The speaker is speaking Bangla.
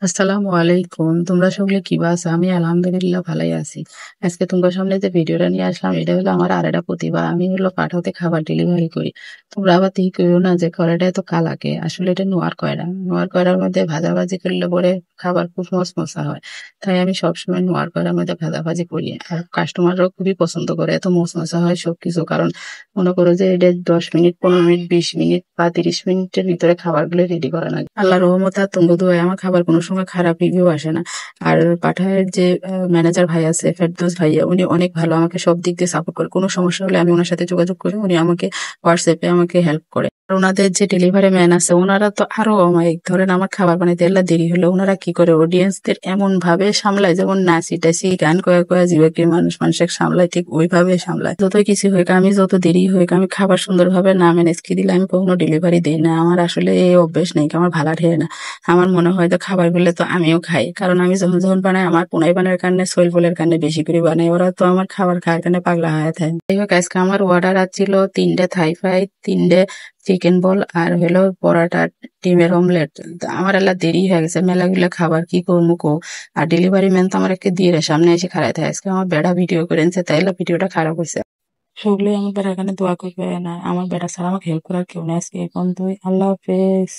আসসালামু আলাইকুম। তোমরা সকলে কিবা আছো? আমি আলহামদুলিল্লাহ ভালোই আছি। আজকে তোমার সামনে যে ভিডিওটা নিয়ে আসলাম এটা হলো আমার আরেকটা প্রতিভা। আমি হলো পাঠাতে খাবার ডেলিভারি করি। তোমরা আবার ঠিক কইও না যে কয়টা এত কালাকে। আসলে এটা নোয়ার কয়রা। নোয়ার কয়রার মধ্যে ভাজাভাজি করলে পরে খাবার খুব মচমচা হয়। তাই আমি সবসময় নোয়ার কয়রার মধ্যে ভাজাভাজি করি। আর কাস্টমাররাও খুবই পছন্দ করে। এত মচমচা হয় সবকিছু। কারণ মনে করো যে এটা 10 মিনিট, 15 মিনিট, 20 মিনিট বা 30 মিনিটের ভিতরে খাবারগুলো রেডি করা লাগে। আল্লাহর রহমতে আর তুঙ্গ দোয়ায় আমার খাবার কোনো সময় খারাপ রিভিউ আসে না। আর পাঠায়ের যে ম্যানেজার ভাই আছে ফেরদৌস ভাইয়া, উনি অনেক ভালো, আমাকে সব দিক দিয়ে সাপোর্ট করে। কোনো সমস্যা হলে আমি ওনার সাথে যোগাযোগ করি, উনি আমাকে হোয়াটসঅ্যাপে আমাকে হেল্প করে। আর ওনাদের যে ডেলিভারি ম্যান আছে ওনারা তো আরো অমায়িক। ধরেন আমার খাবার বানাইতে এলা দেরি হলে ওনারা কি করে অডিয়েন্সদের এমন ভাবে সামলায়, যেমন নাচি টাচি গান কয়ে কয়ে জীবকে মানুষের সামলায়, ঠিক ওইভাবে সামলায়। যতই কিছু হোক, আমি যত দেরি হোক, আমি খাবার সুন্দরভাবে না ম্যানেজ কি দিলে আমি কখনো ডেলিভারি দিই না। আমার আসলে এই অভ্যেস নেই, আমার ভালো ঠেয়ে না। আমার মনে হয় যে খাবারগুলো তো আমিও খাই, কারণ আমি যখন যখন বানাই আমার পোনাই বানার কারণে সোহেল বলের কারণে বেশি করে বানাই, ওরা তো আমার খাবার খাওয়ার কারণে পাগলা হয়ে থাকে। যাই হোক, আজকে আমার অর্ডার ছিল 3টে থাই ফ্রাই, 3টে চিকেন বল, আর হলো পরাটা, ডিমের অমলেট। আমার এলা দেরি হয়ে গেছে, মেলাগুলো খাবার কি করবো কো। আর ডেলিভারি ম্যান তো আমার একে দিয়ে সামনে এসে খাড়াই থাকে। আজকে আমার বেড়া ভিডিও করেছে, তাইলে ভিডিওটা খারাপ হয়েছে। সকলে আমার বেড়ার কারণে দোয়া করবে না, আমার বেড়া ছাড়া আমাকে হেল্প করার কেউ নেই। আজকে এই পর্যন্তই। আল্লাহ হাফেজ।